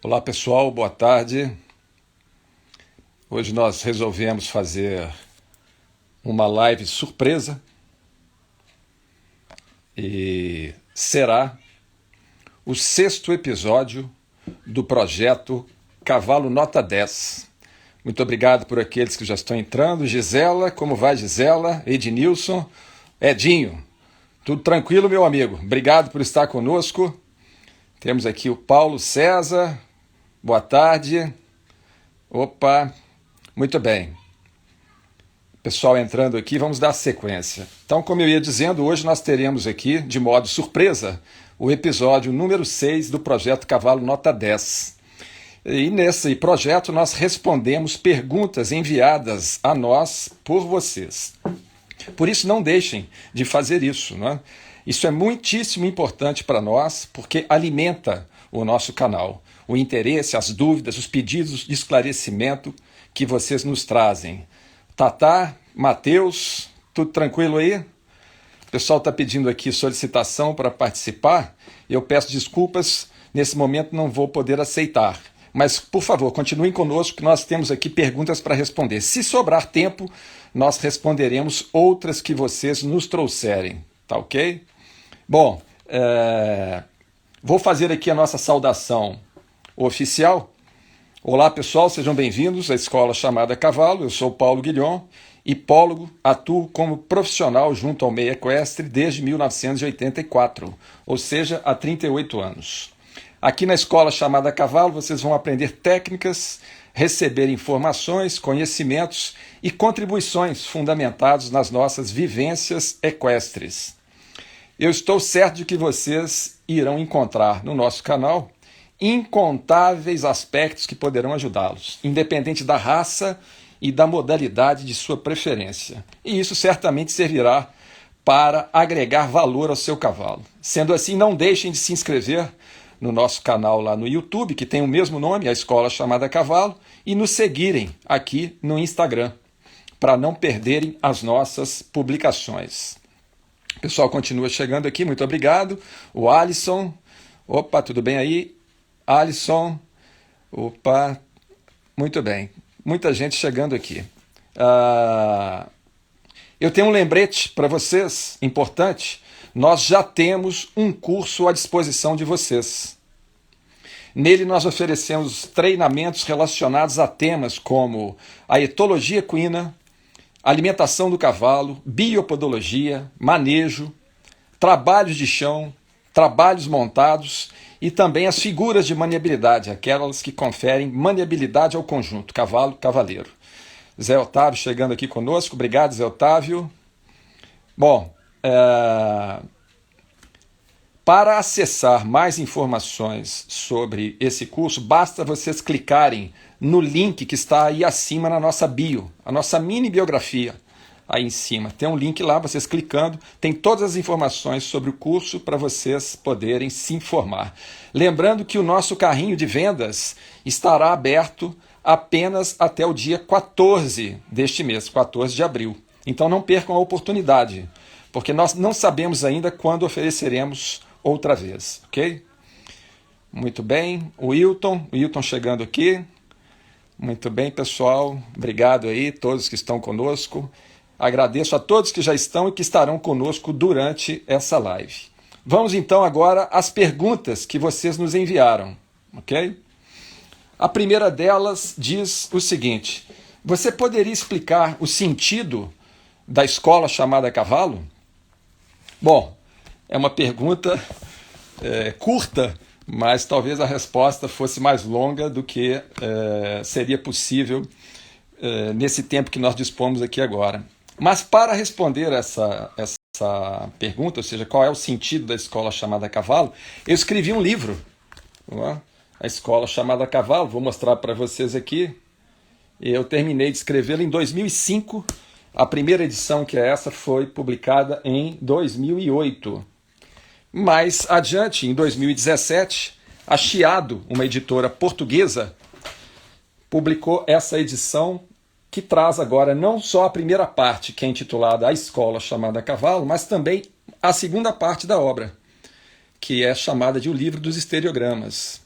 Olá pessoal, boa tarde. Hoje nós resolvemos fazer uma live surpresa e será o 6º episódio do projeto Cavalo Nota 10. Muito obrigado por aqueles que já estão entrando. Gisela, como vai Gisela? Ednilson, Edinho, tudo tranquilo meu amigo? Obrigado por estar conosco. Temos aqui o Paulo César, boa tarde. Opa, muito bem. Pessoal entrando aqui, vamos dar sequência. Então, como eu ia dizendo, hoje nós teremos aqui, de modo surpresa, o episódio número 6 do projeto Cavalo Nota 10. E nesse projeto nós respondemos perguntas enviadas a nós por vocês. Por isso não deixem de fazer isso, não é? Isso é muitíssimo importante para nós, porque alimenta o nosso canal. O interesse, as dúvidas, os pedidos de esclarecimento que vocês nos trazem. Tatá, Matheus, tudo tranquilo aí? O pessoal está pedindo aqui solicitação para participar. Eu peço desculpas, nesse momento não vou poder aceitar. Mas, por favor, continuem conosco que nós temos aqui perguntas para responder. Se sobrar tempo, nós responderemos outras que vocês nos trouxerem. Tá ok? Bom, vou fazer aqui a nossa saudação oficial. Olá pessoal, sejam bem-vindos à Escola Chamada Cavalo. Eu sou Paulo Guilhom, hipólogo, atuo como profissional junto ao meio equestre desde 1984, ou seja, há 38 anos. Aqui na Escola Chamada Cavalo vocês vão aprender técnicas, receber informações, conhecimentos e contribuições fundamentados nas nossas vivências equestres. Eu estou certo de que vocês irão encontrar no nosso canal incontáveis aspectos que poderão ajudá-los, independente da raça e da modalidade de sua preferência. E isso certamente servirá para agregar valor ao seu cavalo. Sendo assim, não deixem de se inscrever no nosso canal lá no YouTube, que tem o mesmo nome, a Escola Chamada Cavalo, e nos seguirem aqui no Instagram, para não perderem as nossas publicações. O pessoal continua chegando aqui, muito obrigado. O Alisson, opa, tudo bem aí? Alisson, opa, muito bem. Muita gente chegando aqui. Eu tenho um lembrete para vocês, importante. Nós já temos um curso à disposição de vocês. Nele nós oferecemos treinamentos relacionados a temas como a etologia equina, alimentação do cavalo, biopodologia, manejo, trabalhos de chão, trabalhos montados e também as figuras de maniabilidade, aquelas que conferem maniabilidade ao conjunto, cavalo, cavaleiro. Zé Otávio chegando aqui conosco, obrigado Zé Otávio. Bom, para acessar mais informações sobre esse curso, basta vocês clicarem no link que está aí acima na nossa bio, a nossa mini biografia aí em cima. Tem um link lá, vocês clicando, tem todas as informações sobre o curso para vocês poderem se informar. Lembrando que o nosso carrinho de vendas estará aberto apenas até o dia 14 deste mês, 14 de abril. Então não percam a oportunidade, porque nós não sabemos ainda quando ofereceremos outra vez, ok? Muito bem, o Wilton chegando aqui. Muito bem, pessoal, obrigado aí, todos que estão conosco. Agradeço a todos que já estão e que estarão conosco durante essa live. Vamos então agora às perguntas que vocês nos enviaram, ok? A primeira delas diz o seguinte: você poderia explicar o sentido da Escola Chamada Cavalo? Bom, é uma pergunta curta, mas talvez a resposta fosse mais longa do que seria possível nesse tempo que nós dispomos aqui agora. Mas para responder essa pergunta, ou seja, qual é o sentido da Escola Chamada Cavalo, eu escrevi um livro, a Escola Chamada Cavalo, vou mostrar para vocês aqui. Eu terminei de escrevê-lo em 2005, a primeira edição, que é essa, foi publicada em 2008. Mais adiante, em 2017, a Chiado, uma editora portuguesa, publicou essa edição que traz agora não só a primeira parte, que é intitulada A Escola Chamada Cavalo, mas também a segunda parte da obra, que é chamada de O Livro dos Estereogramas.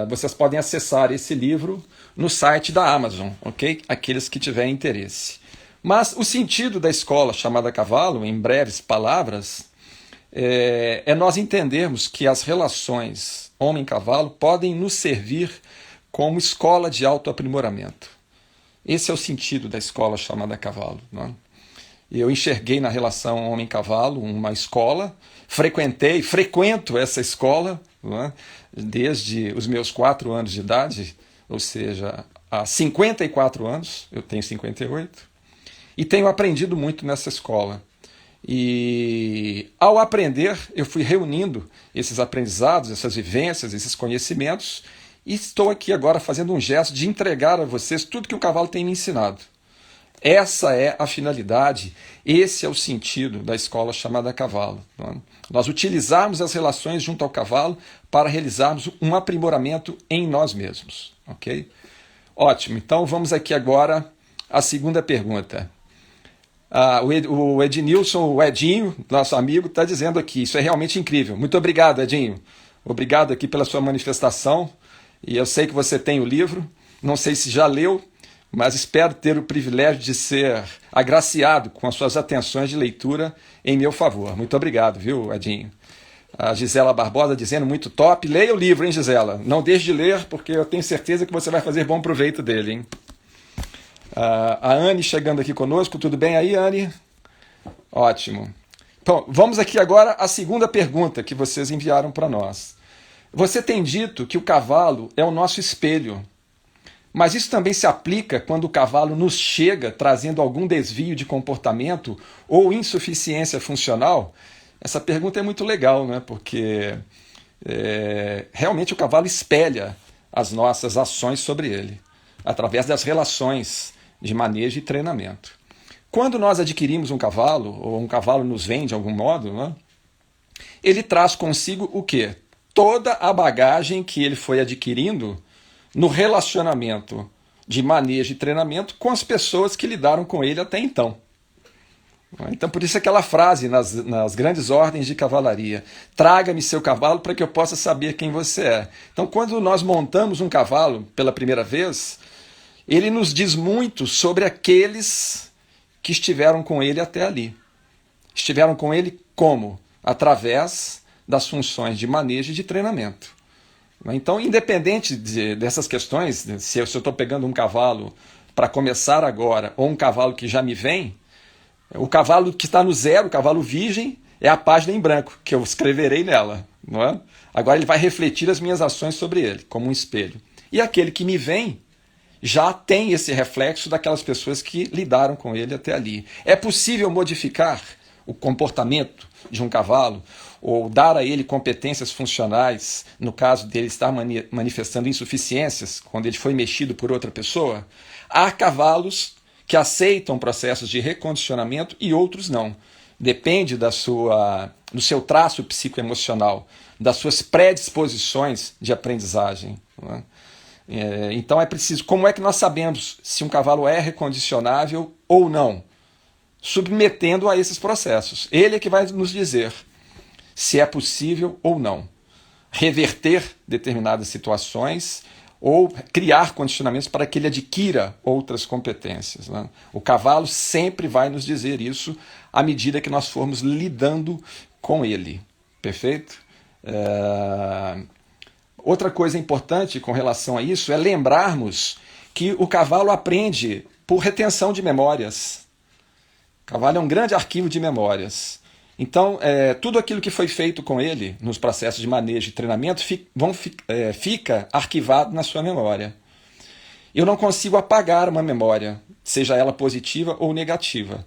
vocês podem acessar esse livro no site da Amazon, ok? Aqueles que tiverem interesse. Mas o sentido da escola chamada Cavalo, em breves palavras, é nós entendermos que as relações homem-cavalo podem nos servir como escola de autoaprimoramento. Esse é o sentido da escola chamada Cavalo. Não é? Eu enxerguei na relação homem-cavalo uma escola, frequento essa escola, não é? Desde os meus 4 anos de idade, ou seja, há 54 anos, eu tenho 58, e tenho aprendido muito nessa escola. E ao aprender, eu fui reunindo esses aprendizados, essas vivências, esses conhecimentos, e estou aqui agora fazendo um gesto de entregar a vocês tudo que o cavalo tem me ensinado. Essa é a finalidade, esse é o sentido da escola chamada Cavalo. Não é? Nós utilizarmos as relações junto ao cavalo para realizarmos um aprimoramento em nós mesmos. Ok? Ótimo, então vamos aqui agora à segunda pergunta. O Ednilson, o Edinho, nosso amigo, está dizendo aqui, isso é realmente incrível. Muito obrigado, Edinho. Obrigado aqui pela sua manifestação. E eu sei que você tem o livro, não sei se já leu, mas espero ter o privilégio de ser agraciado com as suas atenções de leitura em meu favor. Muito obrigado, viu, Edinho? A Gisela Barbosa dizendo muito top. Leia o livro, hein, Gisela? Não deixe de ler, porque eu tenho certeza que você vai fazer bom proveito dele, hein? A Anne chegando aqui conosco. Tudo bem aí, Anne? Ótimo. Então, vamos aqui agora à segunda pergunta que vocês enviaram para nós. Você tem dito que o cavalo é o nosso espelho, mas isso também se aplica quando o cavalo nos chega trazendo algum desvio de comportamento ou insuficiência funcional? Essa pergunta é muito legal, né? Porque realmente o cavalo espelha as nossas ações sobre ele, através das relações de manejo e treinamento. Quando nós adquirimos um cavalo, ou um cavalo nos vem de algum modo, né? Ele traz consigo o quê? Toda a bagagem que ele foi adquirindo no relacionamento de manejo e treinamento com as pessoas que lidaram com ele até então. Então, por isso aquela frase nas grandes ordens de cavalaria: traga-me seu cavalo para que eu possa saber quem você é. Então, quando nós montamos um cavalo pela primeira vez, ele nos diz muito sobre aqueles que estiveram com ele até ali. Estiveram com ele como? Através das funções de manejo e de treinamento. Então, independente dessas questões, se eu estou pegando um cavalo para começar agora, ou um cavalo que já me vem, o cavalo que está no zero, o cavalo virgem, é a página em branco, que eu escreverei nela. Não é? Agora ele vai refletir as minhas ações sobre ele, como um espelho. E aquele que me vem já tem esse reflexo daquelas pessoas que lidaram com ele até ali. É possível modificar o comportamento de um cavalo, ou dar a ele competências funcionais, no caso dele estar manifestando insuficiências, quando ele foi mexido por outra pessoa? Há cavalos que aceitam processos de recondicionamento e outros não. Depende do seu traço psicoemocional, das suas predisposições de aprendizagem. Não é? Então é preciso, como é que nós sabemos se um cavalo é recondicionável ou não? Submetendo a esses processos. Ele é que vai nos dizer se é possível ou não reverter determinadas situações ou criar condicionamentos para que ele adquira outras competências. Né? O cavalo sempre vai nos dizer isso à medida que nós formos lidando com ele. Perfeito? Outra coisa importante com relação a isso é lembrarmos que o cavalo aprende por retenção de memórias. O cavalo é um grande arquivo de memórias. Então, tudo aquilo que foi feito com ele nos processos de manejo e treinamento fica arquivado na sua memória. Eu não consigo apagar uma memória, seja ela positiva ou negativa.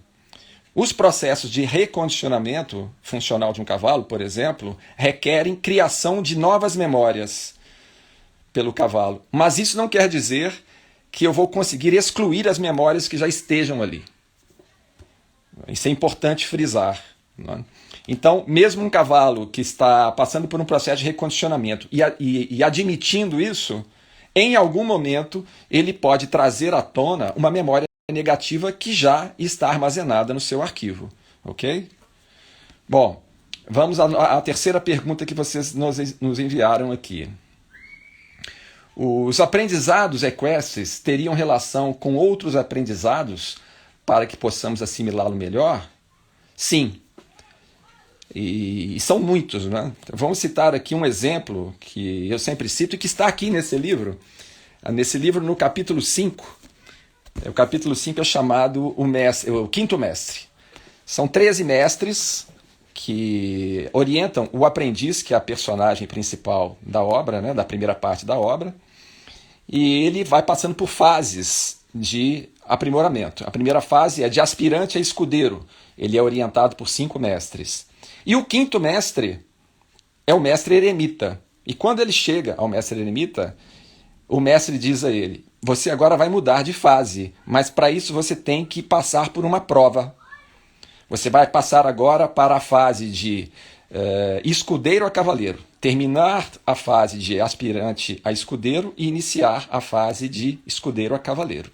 Os processos de recondicionamento funcional de um cavalo, por exemplo, requerem criação de novas memórias pelo cavalo. Mas isso não quer dizer que eu vou conseguir excluir as memórias que já estejam ali. Isso é importante frisar. Então, mesmo um cavalo que está passando por um processo de recondicionamento e admitindo isso, em algum momento ele pode trazer à tona uma memória negativa que já está armazenada no seu arquivo. Ok? Bom, vamos à terceira pergunta que vocês nos enviaram aqui. Os aprendizados equestres teriam relação com outros aprendizados para que possamos assimilá-lo melhor? Sim. E são muitos, né? Vamos citar aqui um exemplo que eu sempre cito e que está aqui nesse livro. Nesse livro, no capítulo 5. O capítulo 5 é chamado o Quinto Mestre. São 13 mestres que orientam o aprendiz, que é a personagem principal da obra, né, da primeira parte da obra, e ele vai passando por fases de aprimoramento. A primeira fase é de aspirante a escudeiro. Ele é orientado por 5 mestres. E o quinto mestre é o mestre eremita. E quando ele chega ao mestre eremita, o mestre diz a ele: você agora vai mudar de fase, mas para isso você tem que passar por uma prova. Você vai passar agora para a fase de escudeiro a cavaleiro, terminar a fase de aspirante a escudeiro e iniciar a fase de escudeiro a cavaleiro.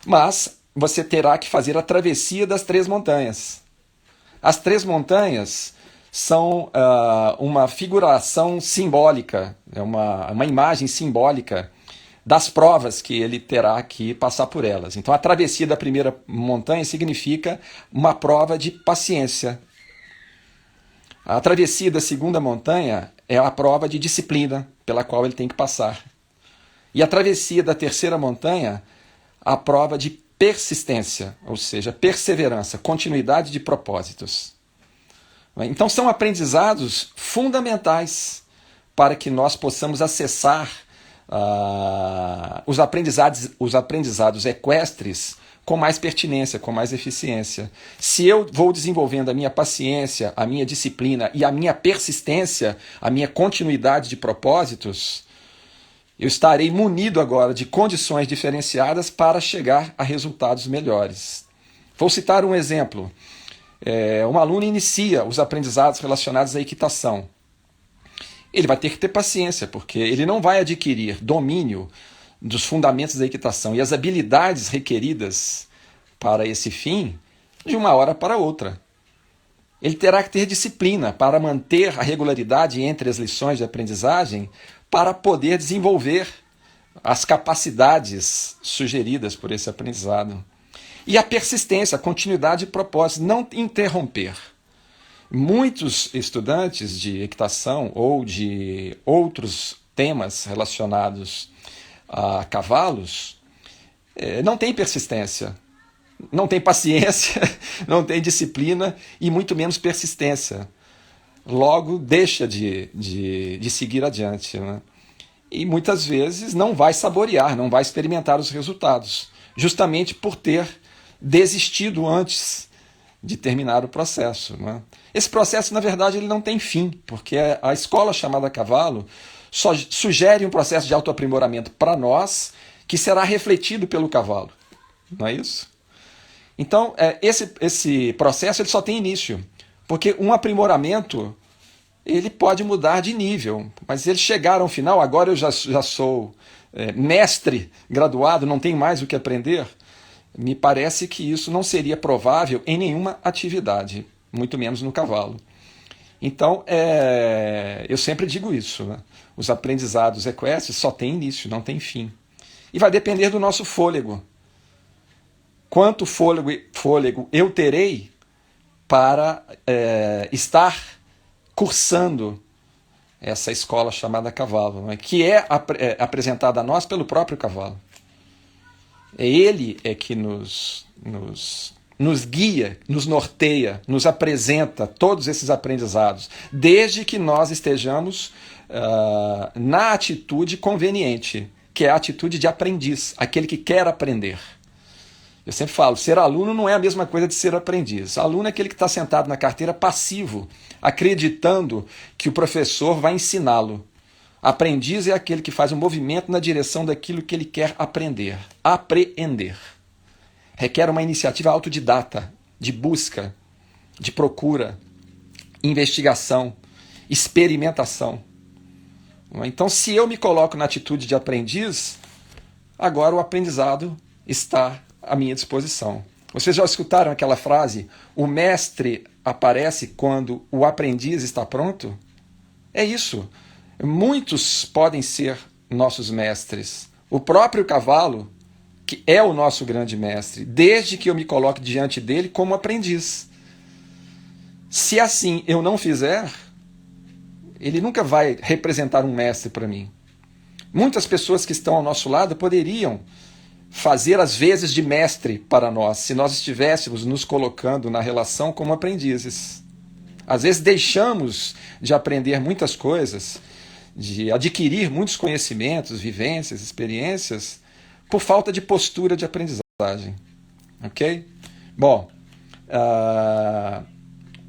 Mas você terá que fazer a travessia das 3 montanhas. As 3 montanhas são uma figuração simbólica, uma imagem simbólica das provas que ele terá que passar por elas. Então, a travessia da primeira montanha significa uma prova de paciência. A travessia da segunda montanha é a prova de disciplina pela qual ele tem que passar. E a travessia da terceira montanha, a prova de persistência, ou seja, perseverança, continuidade de propósitos. Então, são aprendizados fundamentais para que nós possamos acessar os aprendizados equestres com mais pertinência, com mais eficiência. Se eu vou desenvolvendo a minha paciência, a minha disciplina e a minha persistência, a minha continuidade de propósitos, eu estarei munido agora de condições diferenciadas para chegar a resultados melhores. Vou citar um exemplo. Um aluno inicia os aprendizados relacionados à equitação. Ele vai ter que ter paciência, porque ele não vai adquirir domínio dos fundamentos da equitação e as habilidades requeridas para esse fim de uma hora para outra. Ele terá que ter disciplina para manter a regularidade entre as lições de aprendizagem para poder desenvolver as capacidades sugeridas por esse aprendizado. E a persistência, a continuidade de propósito, não interromper. Muitos estudantes de equitação ou de outros temas relacionados a cavalos não têm persistência, não têm paciência, não têm disciplina e muito menos persistência. Logo, deixa de seguir adiante, né? E muitas vezes não vai saborear, não vai experimentar os resultados, justamente por ter desistido antes de terminar o processo, né? Esse processo, na verdade, ele não tem fim, porque a escola chamada cavalo só sugere um processo de autoaprimoramento para nós que será refletido pelo cavalo. Não é isso? Então, esse processo ele só tem início, porque um aprimoramento ele pode mudar de nível, mas ele chegar ao final, agora eu já sou mestre graduado, não tenho mais o que aprender, me parece que isso não seria provável em nenhuma atividade, muito menos no cavalo. Então, eu sempre digo isso, né? Os aprendizados equestres só têm início, não tem fim. E vai depender do nosso fôlego. Quanto fôlego eu terei para estar cursando essa escola chamada cavalo, né? Que é apresentada a nós pelo próprio cavalo. Ele é que nos guia, nos norteia, nos apresenta todos esses aprendizados, desde que nós estejamos na atitude conveniente, que é a atitude de aprendiz, aquele que quer aprender. Eu sempre falo, ser aluno não é a mesma coisa de ser aprendiz. Aluno é aquele que está sentado na carteira passivo, acreditando que o professor vai ensiná-lo. Aprendiz é aquele que faz um movimento na direção daquilo que ele quer aprender. Apreender. Requer uma iniciativa autodidata, de busca, de procura, investigação, experimentação. Então, se eu me coloco na atitude de aprendiz, agora o aprendizado está à minha disposição. Vocês já escutaram aquela frase, o mestre aparece quando o aprendiz está pronto? É isso. Muitos podem ser nossos mestres. O próprio cavalo, que é o nosso grande mestre, desde que eu me coloque diante dele como aprendiz. Se assim eu não fizer, ele nunca vai representar um mestre para mim. Muitas pessoas que estão ao nosso lado poderiam fazer as vezes de mestre para nós, se nós estivéssemos nos colocando na relação como aprendizes. Às vezes deixamos de aprender muitas coisas, de adquirir muitos conhecimentos, vivências, experiências, por falta de postura de aprendizagem. Ok? Bom,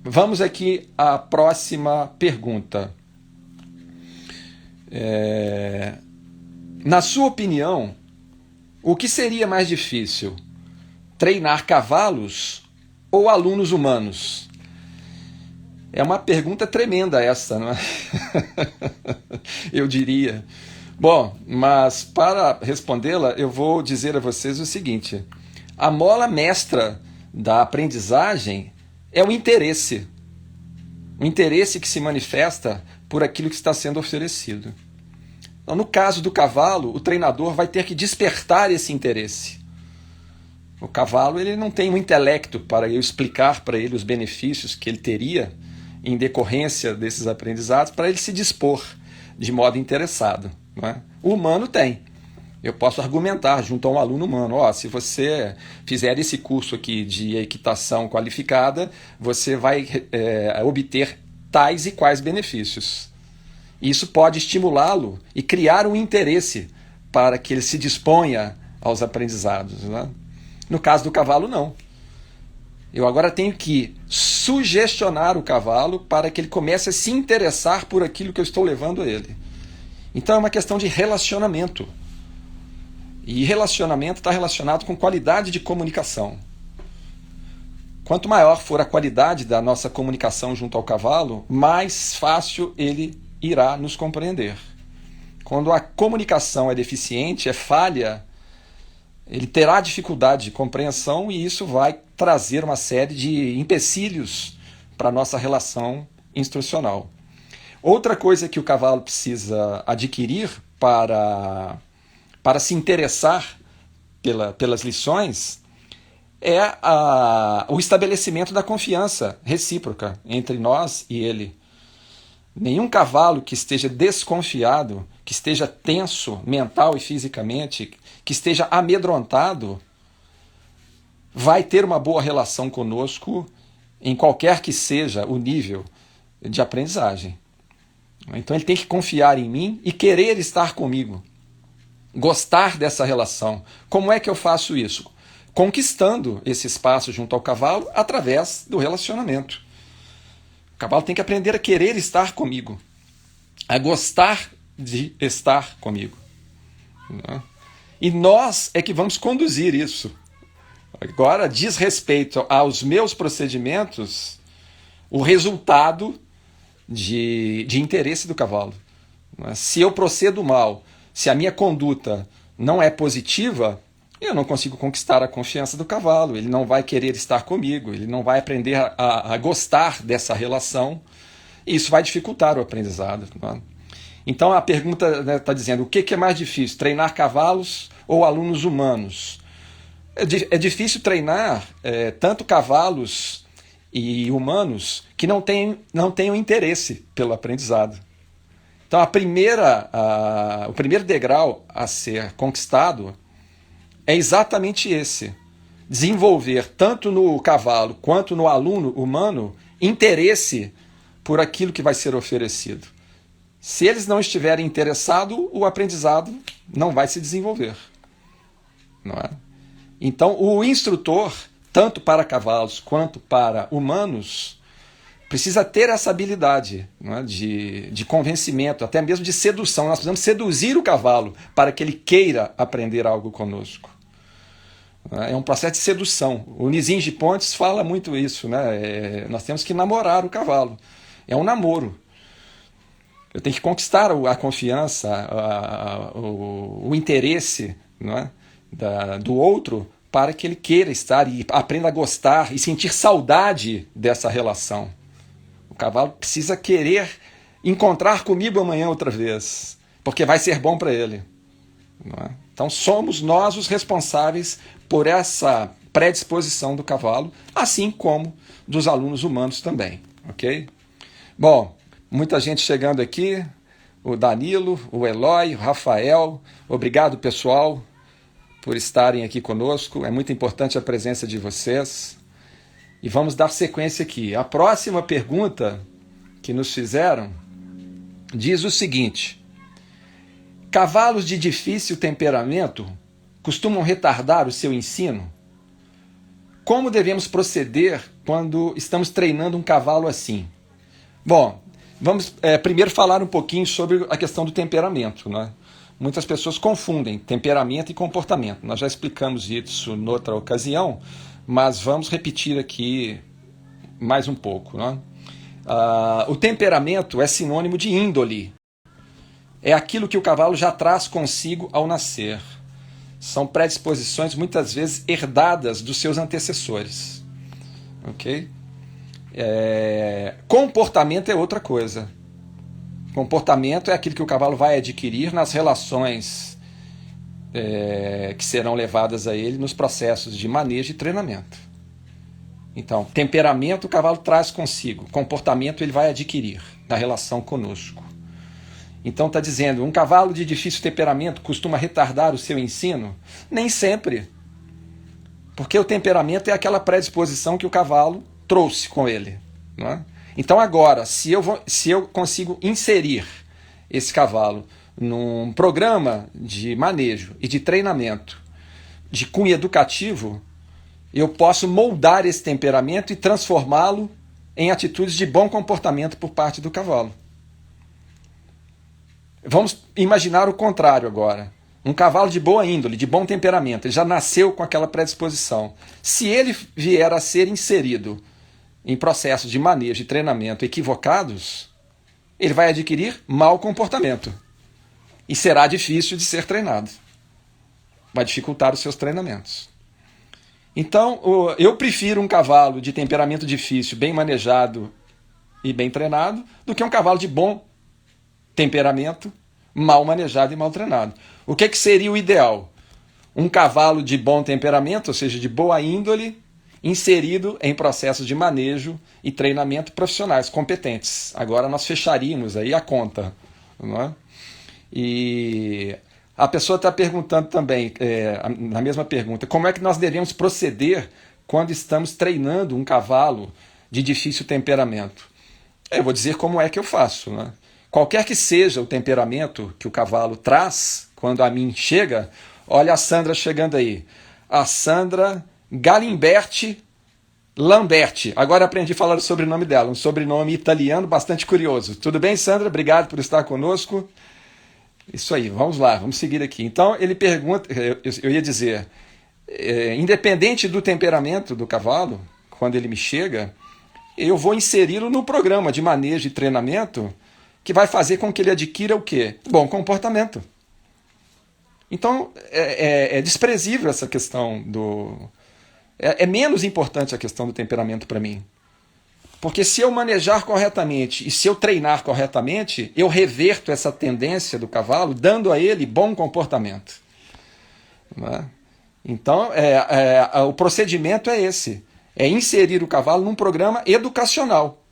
vamos aqui à próxima pergunta. Na sua opinião, o que seria mais difícil? Treinar cavalos ou alunos humanos? É uma pergunta tremenda essa, não é? Eu diria. Bom, mas para respondê-la, eu vou dizer a vocês o seguinte: a mola mestra da aprendizagem é o interesse. O interesse que se manifesta por aquilo que está sendo oferecido. Então, no caso do cavalo, o treinador vai ter que despertar esse interesse. O cavalo ele não tem um intelecto para eu explicar para ele os benefícios que ele teria em decorrência desses aprendizados para ele se dispor de modo interessado. Não é? O humano tem. Eu posso argumentar junto a um aluno humano: se você fizer esse curso aqui de equitação qualificada, você vai obter tais e quais benefícios. Isso pode estimulá-lo e criar um interesse para que ele se disponha aos aprendizados. Né? No caso do cavalo, não. Eu agora tenho que sugestionar o cavalo para que ele comece a se interessar por aquilo que eu estou levando a ele. Então é uma questão de relacionamento. E relacionamento está relacionado com qualidade de comunicação. Quanto maior for a qualidade da nossa comunicação junto ao cavalo, mais fácil ele irá nos compreender. Quando a comunicação é deficiente, é falha, ele terá dificuldade de compreensão e isso vai trazer uma série de empecilhos para a nossa relação instrucional. Outra coisa que o cavalo precisa adquirir para se interessar pelas lições é o estabelecimento da confiança recíproca entre nós e ele. Nenhum cavalo que esteja desconfiado, que esteja tenso mental e fisicamente, que esteja amedrontado, vai ter uma boa relação conosco em qualquer que seja o nível de aprendizagem. Então ele tem que confiar em mim e querer estar comigo, gostar dessa relação. Como é que eu faço isso? Conquistando esse espaço junto ao cavalo através do relacionamento. O cavalo tem que aprender a querer estar comigo, a gostar de estar comigo. E nós é que vamos conduzir isso. Agora, diz respeito aos meus procedimentos, o resultado de interesse do cavalo. Se eu procedo mal, se a minha conduta não é positiva, eu não consigo conquistar a confiança do cavalo, ele não vai querer estar comigo, ele não vai aprender a gostar dessa relação, e isso vai dificultar o aprendizado. Então a pergunta está dizendo: o que é mais difícil, treinar cavalos ou alunos humanos? É difícil treinar tanto cavalos e humanos que não tenham interesse pelo aprendizado. Então o primeiro degrau a ser conquistado é exatamente esse: desenvolver tanto no cavalo quanto no aluno humano interesse por aquilo que vai ser oferecido. Se eles não estiverem interessados, o aprendizado não vai se desenvolver. Não é? Então o instrutor, tanto para cavalos quanto para humanos, precisa ter essa habilidade, não é? de convencimento, até mesmo de sedução. Nós precisamos seduzir o cavalo para que ele queira aprender algo conosco. É um processo de sedução. O Nizim de Pontes fala muito isso, né? Nós temos que namorar o cavalo. É um namoro. Eu tenho que conquistar a confiança, o interesse, não é? Do outro, para que ele queira estar e aprenda a gostar e sentir saudade dessa relação. O cavalo precisa querer encontrar comigo amanhã outra vez. porque vai ser bom para ele. Não é? Então somos nós os responsáveis por essa predisposição do cavalo, assim como dos alunos humanos também, ok? Bom, muita gente chegando aqui, o Danilo, o Eloy, o Rafael, obrigado pessoal por estarem aqui conosco, é muito importante a presença de vocês. E vamos dar sequência aqui. A próxima pergunta que nos fizeram diz o seguinte: cavalos de difícil temperamento costumam retardar o seu ensino? Como devemos proceder quando estamos treinando um cavalo assim? Bom, vamos primeiro falar um pouquinho sobre a questão do temperamento, né? Muitas pessoas confundem temperamento e comportamento. Nós já explicamos isso noutra ocasião, mas vamos repetir aqui mais um pouco, né? O temperamento é sinônimo de índole. É aquilo que o cavalo já traz consigo ao nascer. São predisposições muitas vezes herdadas dos seus antecessores. Ok? Comportamento é outra coisa. Comportamento é aquilo que o cavalo vai adquirir nas relações que serão levadas a ele nos processos de manejo e treinamento. Então, temperamento o cavalo traz consigo, comportamento ele vai adquirir na relação conosco. Então está dizendo, um cavalo de difícil temperamento costuma retardar o seu ensino? Nem sempre. Porque o temperamento é aquela predisposição que o cavalo trouxe com ele. Não é? Então agora, se eu consigo inserir esse cavalo num programa de manejo e de treinamento de cunho educativo, eu posso moldar esse temperamento e transformá-lo em atitudes de bom comportamento por parte do cavalo. Vamos imaginar o contrário agora. Um cavalo de boa índole, de bom temperamento, ele já nasceu com aquela predisposição. Se ele vier a ser inserido em processos de manejo e treinamento equivocados, ele vai adquirir mau comportamento. E será difícil de ser treinado. Vai dificultar os seus treinamentos. Então, eu prefiro um cavalo de temperamento difícil, bem manejado e bem treinado, do que um cavalo de bom temperamento, mal manejado e mal treinado. O que seria o ideal? Um cavalo de bom temperamento, ou seja, de boa índole, inserido em processos de manejo e treinamento profissionais, competentes. Agora nós fecharíamos aí a conta. Não é? E a pessoa está perguntando também, na mesma pergunta, como é que nós devemos proceder quando estamos treinando um cavalo de difícil temperamento? Eu vou dizer como é que eu faço, né? Qualquer que seja o temperamento que o cavalo traz, quando a mim chega, olha a Sandra chegando aí. A Sandra Galimberti Lamberti. Agora aprendi a falar o sobrenome dela, um sobrenome italiano bastante curioso. Tudo bem, Sandra? Obrigado por estar conosco. Isso aí, vamos lá, vamos seguir aqui. Então ele pergunta, eu ia dizer, independente do temperamento do cavalo, quando ele me chega, eu vou inseri-lo no programa de manejo e treinamento que vai fazer com que ele adquira o quê? Bom comportamento. Então, é desprezível essa questão do... É menos importante a questão do temperamento para mim. Porque se eu manejar corretamente e se eu treinar corretamente, eu reverto essa tendência do cavalo, dando a ele bom comportamento. Não é? Então, o procedimento é esse. É inserir o cavalo num programa educacional.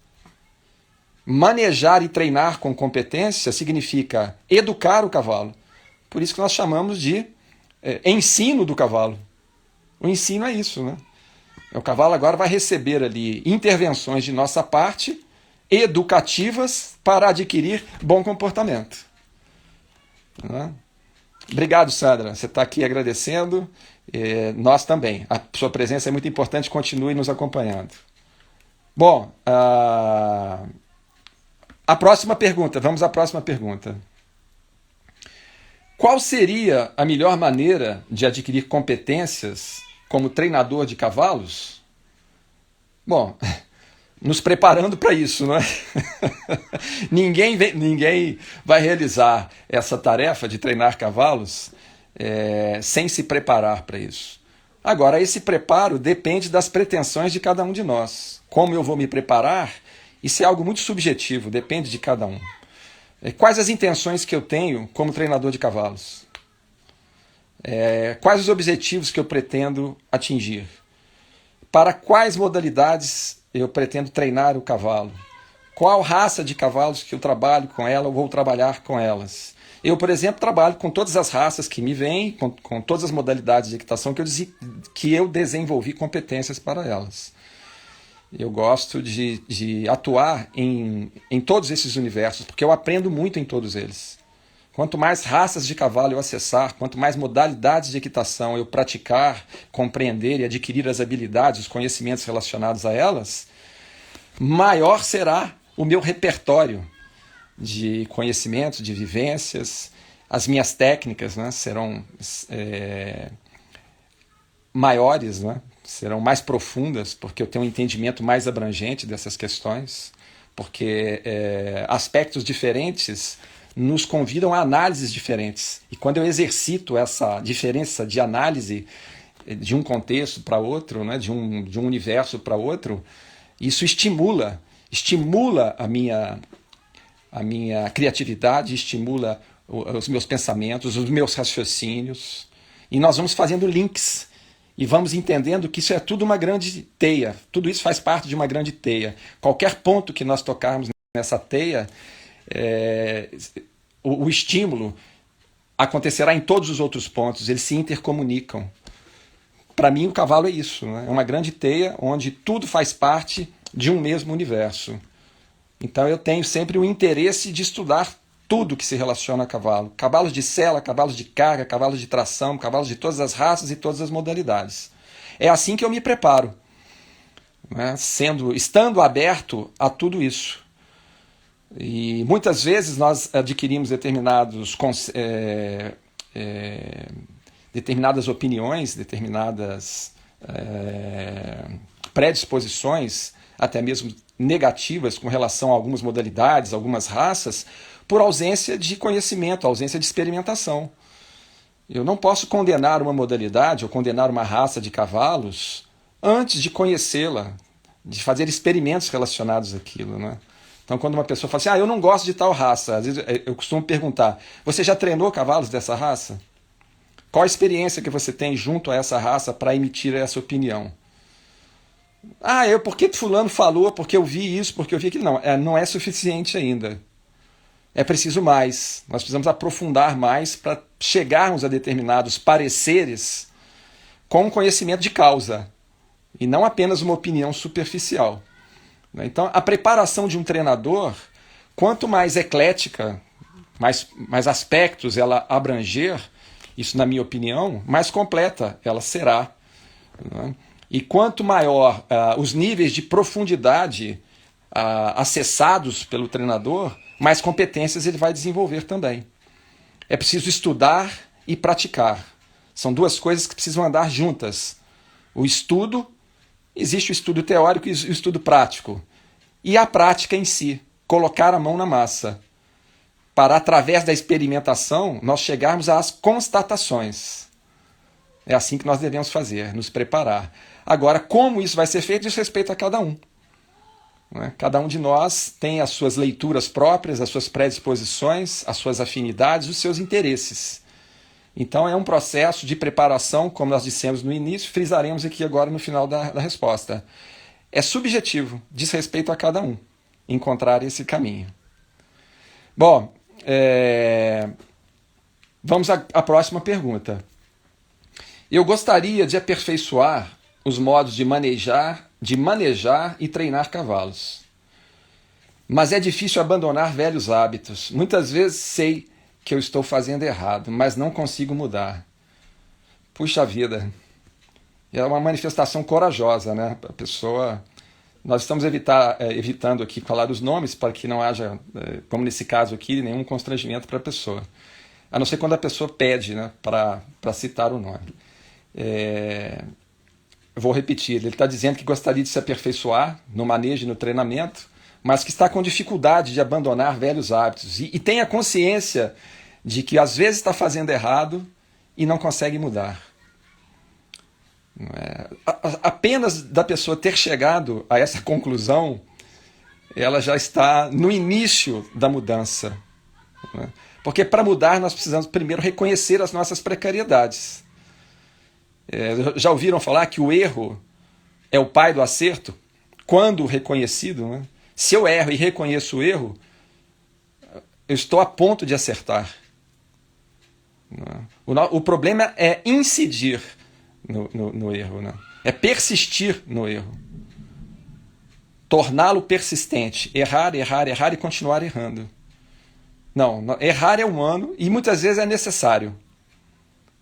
Manejar e treinar com competência significa educar o cavalo. Por isso que nós chamamos de ensino do cavalo. O ensino é isso, né? O cavalo agora vai receber ali intervenções de nossa parte, educativas, para adquirir bom comportamento. Né? Obrigado, Sandra. Você está aqui agradecendo. Nós também. A sua presença é muito importante. Continue nos acompanhando. Bom, a próxima pergunta. Vamos à próxima pergunta. Qual seria a melhor maneira de adquirir competências como treinador de cavalos? Bom, nos preparando para isso, não é? Ninguém vai realizar essa tarefa de treinar cavalos sem se preparar para isso. Agora, esse preparo depende das pretensões de cada um de nós. Como eu vou me preparar, isso é algo muito subjetivo, depende de cada um. Quais as intenções que eu tenho como treinador de cavalos? Quais os objetivos que eu pretendo atingir? Para quais modalidades eu pretendo treinar o cavalo? Qual raça de cavalos que eu trabalho com ela ou vou trabalhar com elas? Eu, por exemplo, trabalho com todas as raças que me vêm, com todas as modalidades de equitação que eu desenvolvi competências para elas. Eu gosto de atuar em todos esses universos, porque eu aprendo muito em todos eles. Quanto mais raças de cavalo eu acessar, quanto mais modalidades de equitação eu praticar, compreender e adquirir as habilidades, os conhecimentos relacionados a elas, maior será o meu repertório de conhecimentos, de vivências. As minhas técnicas, né, serão maiores, né, serão mais profundas, porque eu tenho um entendimento mais abrangente dessas questões, porque aspectos diferentes nos convidam a análises diferentes. E quando eu exercito essa diferença de análise de um contexto para outro, né, de um universo para outro, isso estimula a minha criatividade, estimula os meus pensamentos, os meus raciocínios. E nós vamos fazendo links e vamos entendendo que isso é tudo uma grande teia. Tudo isso faz parte de uma grande teia. Qualquer ponto que nós tocarmos nessa teia, o estímulo acontecerá em todos os outros pontos, eles se intercomunicam. Para mim, o cavalo é isso, né? É uma grande teia onde tudo faz parte de um mesmo universo. Então eu tenho sempre o interesse de estudar tudo que se relaciona a cavalo. Cavalos de sela, cavalos de carga, cavalos de tração, cavalos de todas as raças e todas as modalidades. É assim que eu me preparo, né? Estando aberto a tudo isso. E muitas vezes nós adquirimos determinadas opiniões, determinadas predisposições, até mesmo negativas com relação a algumas modalidades, algumas raças, por ausência de conhecimento, ausência de experimentação. Eu não posso condenar uma modalidade ou condenar uma raça de cavalos antes de conhecê-la, de fazer experimentos relacionados àquilo, né? Então, quando uma pessoa fala assim, eu não gosto de tal raça, às vezes eu costumo perguntar, você já treinou cavalos dessa raça? Qual a experiência que você tem junto a essa raça para emitir essa opinião? Porque fulano falou, porque eu vi isso, porque eu vi aquilo. Não, não é suficiente ainda. É preciso mais. Nós precisamos aprofundar mais para chegarmos a determinados pareceres com conhecimento de causa e não apenas uma opinião superficial. Então, a preparação de um treinador, quanto mais eclética, mais aspectos ela abranger, isso na minha opinião, mais completa ela será, né? E quanto maior os níveis de profundidade acessados pelo treinador, mais competências ele vai desenvolver também. É preciso estudar e praticar. São duas coisas que precisam andar juntas. O estudo, existe o estudo teórico e o estudo prático. E a prática em si, colocar a mão na massa, para, através da experimentação, nós chegarmos às constatações. É assim que nós devemos fazer, nos preparar. Agora, como isso vai ser feito, diz respeito a cada um. Né? Cada um de nós tem as suas leituras próprias, as suas predisposições, as suas afinidades, os seus interesses. Então é um processo de preparação, como nós dissemos no início, frisaremos aqui agora no final da resposta. É subjetivo, diz respeito a cada um, encontrar esse caminho. Bom, vamos à próxima pergunta. Eu gostaria de aperfeiçoar os modos de manejar e treinar cavalos. Mas é difícil abandonar velhos hábitos. Muitas vezes sei que eu estou fazendo errado, mas não consigo mudar. Puxa vida, é uma manifestação corajosa, né? A pessoa... Nós estamos evitando aqui falar os nomes para que não haja, como nesse caso aqui, nenhum constrangimento para a pessoa. A não ser quando a pessoa pede, né, para citar o nome. Vou repetir, ele está dizendo que gostaria de se aperfeiçoar no manejo e no treinamento, mas que está com dificuldade de abandonar velhos hábitos e tem a consciência de que às vezes está fazendo errado e não consegue mudar. Apenas da pessoa ter chegado a essa conclusão, ela já está no início da mudança. Né? Porque para mudar nós precisamos primeiro reconhecer as nossas precariedades. Já ouviram falar que o erro é o pai do acerto? Quando reconhecido, né? Se eu erro e reconheço o erro, eu estou a ponto de acertar. O problema é incidir no erro, né? É persistir no erro. Torná-lo persistente. Errar, errar, errar e continuar errando. Não, errar é humano e muitas vezes é necessário.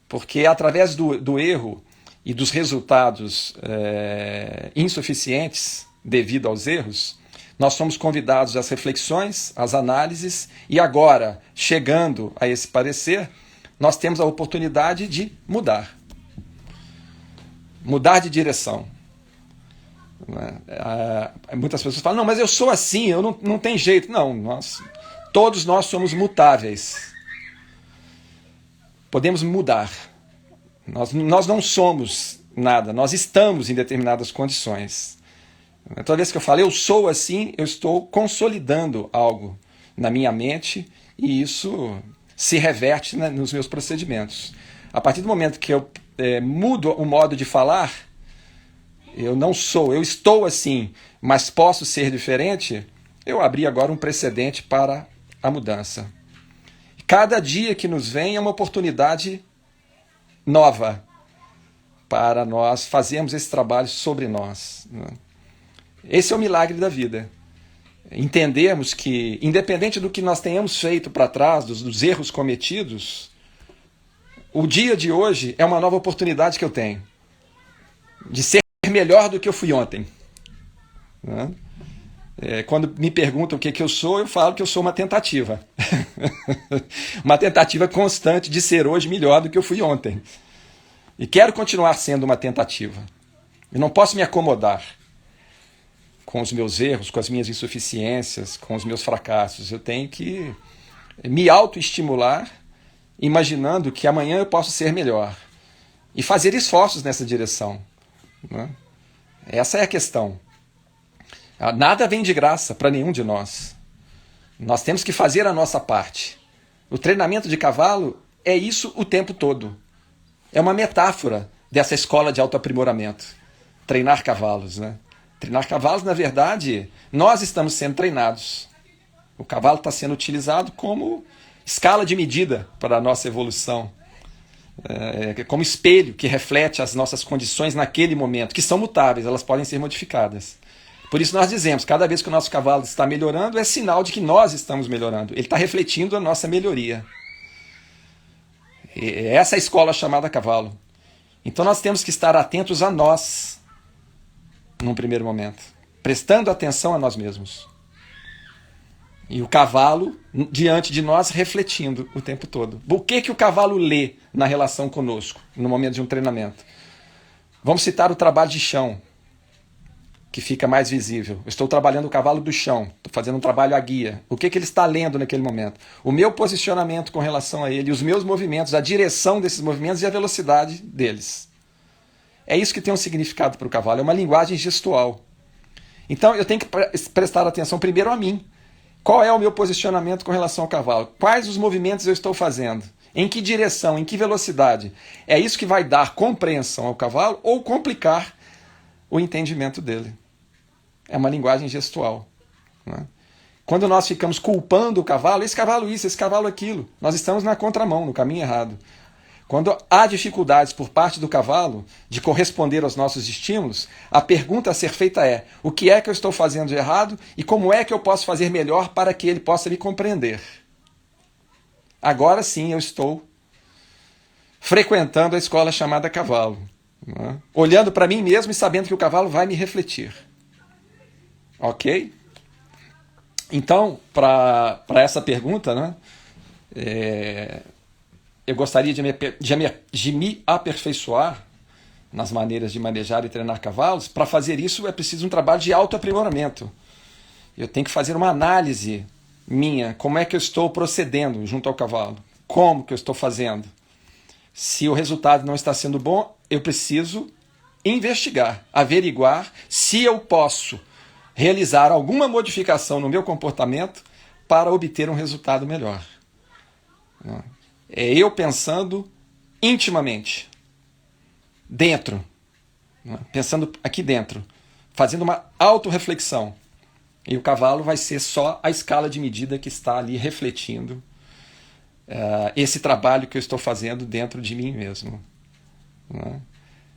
Porque é através do erro e dos resultados insuficientes devido aos erros, nós somos convidados às reflexões, às análises, e agora, chegando a esse parecer, nós temos a oportunidade de mudar. Mudar de direção. Muitas pessoas falam, não, mas eu sou assim, eu não tem jeito. Não, todos nós somos mutáveis. Podemos mudar. Nós não somos nada, nós estamos em determinadas condições. Toda vez que eu falo, eu sou assim, eu estou consolidando algo na minha mente e isso se reverte nos meus procedimentos. A partir do momento que eu mudo o modo de falar, eu não sou, eu estou assim, mas posso ser diferente, eu abri agora um precedente para a mudança. Cada dia que nos vem é uma oportunidade nova para nós fazermos esse trabalho sobre nós. Esse é o milagre da vida. Entendermos que, independente do que nós tenhamos feito para trás, dos erros cometidos, o dia de hoje é uma nova oportunidade que eu tenho de ser melhor do que eu fui ontem. Quando me perguntam o que eu sou, eu falo que eu sou uma tentativa. Uma tentativa constante de ser hoje melhor do que eu fui ontem. E quero continuar sendo uma tentativa. Eu não posso me acomodar com os meus erros, com as minhas insuficiências, com os meus fracassos. Eu tenho que me autoestimular, imaginando que amanhã eu posso ser melhor. E fazer esforços nessa direção. Essa é a questão. Nada vem de graça para nenhum de nós. Nós temos que fazer a nossa parte. O treinamento de cavalo é isso o tempo todo. É uma metáfora dessa escola de autoaprimoramento. Treinar cavalos, né? Treinar cavalos, na verdade, nós estamos sendo treinados. O cavalo está sendo utilizado como escala de medida para a nossa evolução. Como espelho que reflete as nossas condições naquele momento, que são mutáveis, elas podem ser modificadas. Por isso nós dizemos, cada vez que o nosso cavalo está melhorando, é sinal de que nós estamos melhorando. Ele está refletindo a nossa melhoria. Essa é a escola chamada cavalo. Então nós temos que estar atentos a nós, num primeiro momento, prestando atenção a nós mesmos. E o cavalo diante de nós refletindo o tempo todo. O que o cavalo lê na relação conosco, no momento de um treinamento? Vamos citar o trabalho de chão, que fica mais visível. Eu estou trabalhando o cavalo do chão, estou fazendo um trabalho à guia. O que ele está lendo naquele momento? O meu posicionamento com relação a ele, os meus movimentos, a direção desses movimentos e a velocidade deles. É isso que tem um significado para o cavalo, é uma linguagem gestual. Então eu tenho que prestar atenção primeiro a mim. Qual é o meu posicionamento com relação ao cavalo? Quais os movimentos eu estou fazendo? Em que direção? Em que velocidade? É isso que vai dar compreensão ao cavalo ou complicar o entendimento dele. É uma linguagem gestual. Né? Quando nós ficamos culpando o cavalo, esse cavalo isso, esse cavalo aquilo, nós estamos na contramão, no caminho errado. Quando há dificuldades por parte do cavalo de corresponder aos nossos estímulos, a pergunta a ser feita é: o que é que eu estou fazendo de errado e como é que eu posso fazer melhor para que ele possa me compreender? Agora sim eu estou frequentando a escola chamada cavalo, né? Olhando para mim mesmo e sabendo que o cavalo vai me refletir. Ok? Então, para essa pergunta, né? Eu gostaria de me aperfeiçoar nas maneiras de manejar e treinar cavalos. Para fazer isso é preciso um trabalho de autoaprimoramento. Eu tenho que fazer uma análise minha, como é que eu estou procedendo junto ao cavalo, como que eu estou fazendo. Se o resultado não está sendo bom, eu preciso investigar, averiguar se eu posso realizar alguma modificação no meu comportamento para obter um resultado melhor. né? É eu pensando intimamente, dentro, né? Pensando aqui dentro, fazendo uma autorreflexão. E o cavalo vai ser só a escala de medida que está ali refletindo esse trabalho que eu estou fazendo dentro de mim mesmo, né?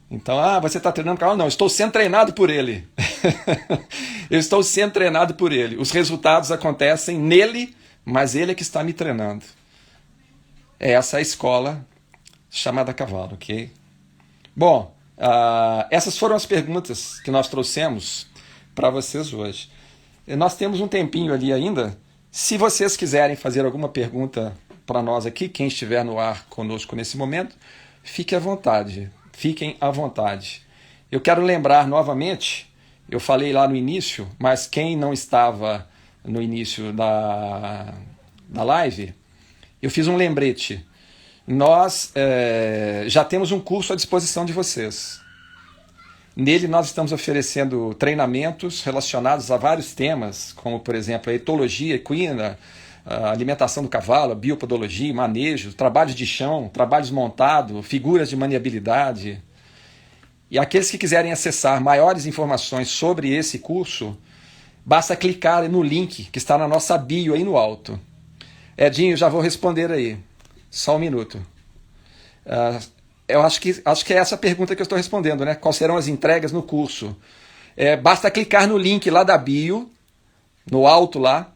Então, você está treinando o cavalo? Não, eu estou sendo treinado por ele. Eu estou sendo treinado por ele. Os resultados acontecem nele, mas ele é que está me treinando. Essa é a escola chamada cavalo, ok? Bom, essas foram as perguntas que nós trouxemos para vocês hoje. Nós temos um tempinho ali ainda. Se vocês quiserem fazer alguma pergunta para nós aqui, quem estiver no ar conosco nesse momento, fique à vontade. Fiquem à vontade. Eu quero lembrar novamente, eu falei lá no início, mas quem não estava no início da live, eu fiz um lembrete. Nós já temos um curso à disposição de vocês. Nele nós estamos oferecendo treinamentos relacionados a vários temas, como por exemplo a etologia equina, a alimentação do cavalo, a biopodologia, manejo, trabalhos de chão, trabalhos montados, figuras de maniabilidade. E aqueles que quiserem acessar maiores informações sobre esse curso, basta clicar no link que está na nossa bio aí no alto. Edinho, já vou responder aí. Só um minuto. Eu acho que é essa a pergunta que eu estou respondendo, né? Quais serão as entregas no curso? Basta clicar no link lá da bio, no alto lá,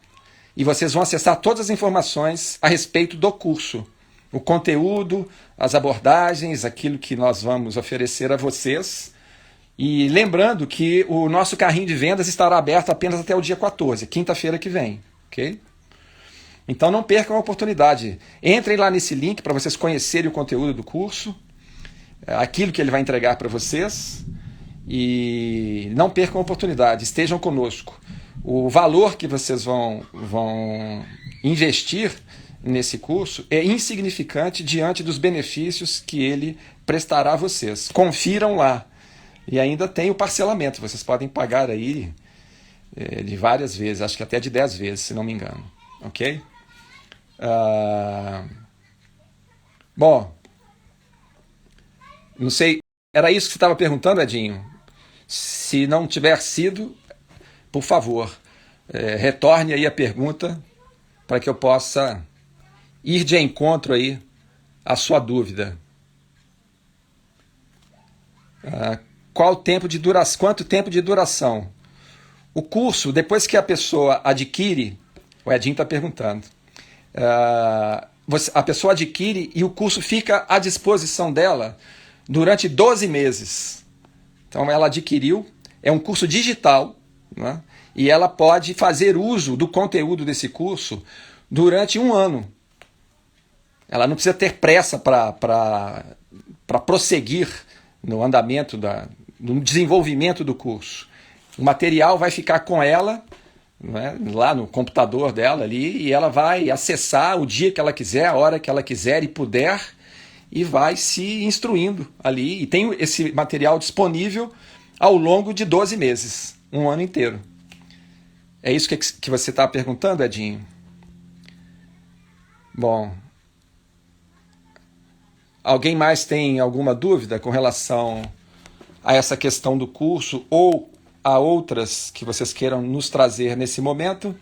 e vocês vão acessar todas as informações a respeito do curso. O conteúdo, as abordagens, aquilo que nós vamos oferecer a vocês. E lembrando que o nosso carrinho de vendas estará aberto apenas até o dia 14, quinta-feira que vem, ok? Então não percam a oportunidade. Entrem lá nesse link para vocês conhecerem o conteúdo do curso, aquilo que ele vai entregar para vocês, e não percam a oportunidade, estejam conosco. O valor que vocês vão investir nesse curso é insignificante diante dos benefícios que ele prestará a vocês. Confiram lá. E ainda tem o parcelamento, vocês podem pagar aí de várias vezes, acho que até de 10 vezes, se não me engano. Ok? Bom, não sei, era isso que você estava perguntando, Edinho? Se não tiver sido, por favor, retorne aí a pergunta para que eu possa ir de encontro aí à sua dúvida. Quanto tempo de duração? O curso, depois que a pessoa adquire, o Edinho está perguntando, a pessoa adquire e o curso fica à disposição dela durante 12 meses. Então ela adquiriu, é um curso digital, né? E ela pode fazer uso do conteúdo desse curso durante 1 ano. Ela não precisa ter pressa para prosseguir no andamento, no desenvolvimento do curso. O material vai ficar com ela, né, lá no computador dela ali, e ela vai acessar o dia que ela quiser, a hora que ela quiser e puder, e vai se instruindo ali. E tem esse material disponível ao longo de 12 meses, 1 ano inteiro. É isso que você está perguntando, Edinho? Bom, alguém mais tem alguma dúvida com relação a essa questão do curso ou a outras que vocês queiram nos trazer nesse momento?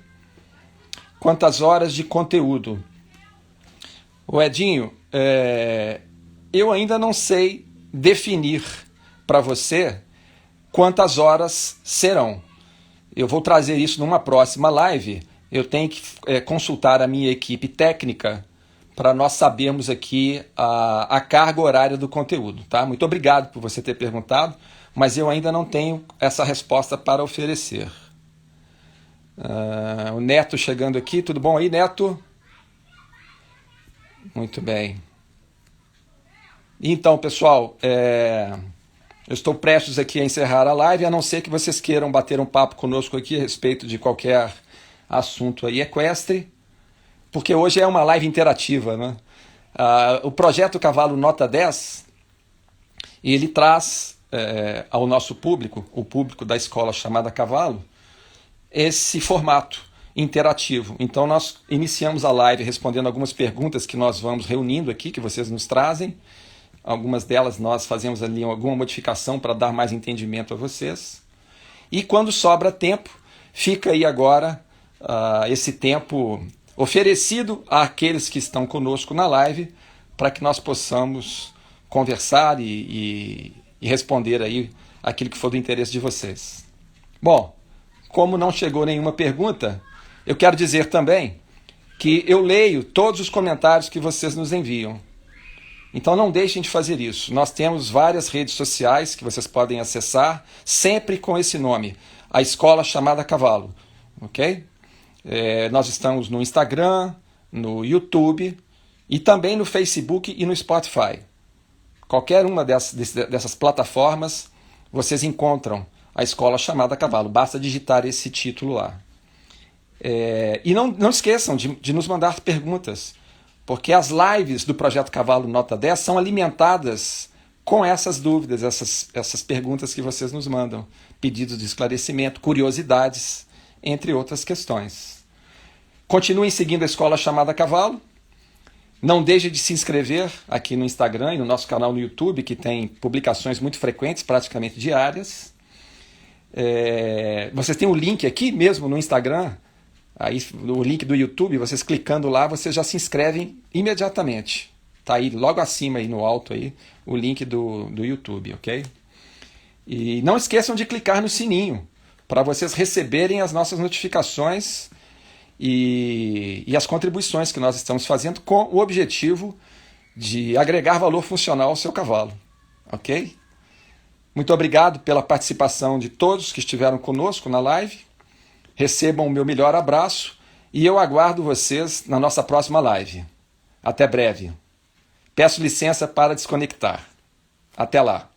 Quantas horas de conteúdo? O Edinho, eu ainda não sei definir para você quantas horas serão. Eu vou trazer isso numa próxima live. Eu tenho que consultar a minha equipe técnica para nós sabermos aqui a carga horária do conteúdo. Tá? Muito obrigado por você ter perguntado, mas eu ainda não tenho essa resposta para oferecer. O Neto chegando aqui. Tudo bom aí, Neto? Muito bem. Então, pessoal, eu estou prestes aqui a encerrar a live, a não ser que vocês queiram bater um papo conosco aqui a respeito de qualquer assunto aí equestre, porque hoje é uma live interativa, né? O projeto Cavalo Nota 10, ele traz ao nosso público, o público da escola chamada Cavalo, esse formato. interativo. Então nós iniciamos a live respondendo algumas perguntas que nós vamos reunindo aqui, que vocês nos trazem. Algumas delas nós fazemos ali alguma modificação para dar mais entendimento a vocês. E quando sobra tempo, fica aí agora esse tempo oferecido àqueles que estão conosco na live, para que nós possamos conversar e responder aí aquilo que for do interesse de vocês. Bom, como não chegou nenhuma pergunta, eu quero dizer também que eu leio todos os comentários que vocês nos enviam. Então não deixem de fazer isso. Nós temos várias redes sociais que vocês podem acessar, sempre com esse nome, a Escola Chamada Cavalo. Ok? Nós estamos no Instagram, no YouTube e também no Facebook e no Spotify. Qualquer uma dessas plataformas, vocês encontram a Escola Chamada Cavalo. Basta digitar esse título lá. E não esqueçam de nos mandar perguntas, porque as lives do Projeto Cavalo Nota 10 são alimentadas com essas dúvidas, essas perguntas que vocês nos mandam, pedidos de esclarecimento, curiosidades, entre outras questões. Continuem seguindo a Escola Chamada Cavalo. Não deixe de se inscrever aqui no Instagram e no nosso canal no YouTube, que tem publicações muito frequentes, praticamente diárias. Vocês têm o link aqui mesmo no Instagram, aí, o link do YouTube, vocês clicando lá, vocês já se inscrevem imediatamente. Está aí logo acima, aí no alto, aí, o link do YouTube, ok? E não esqueçam de clicar no sininho, para vocês receberem as nossas notificações e as contribuições que nós estamos fazendo com o objetivo de agregar valor funcional ao seu cavalo, ok? Muito obrigado pela participação de todos que estiveram conosco na live. Recebam o meu melhor abraço e eu aguardo vocês na nossa próxima live. Até breve. Peço licença para desconectar. Até lá.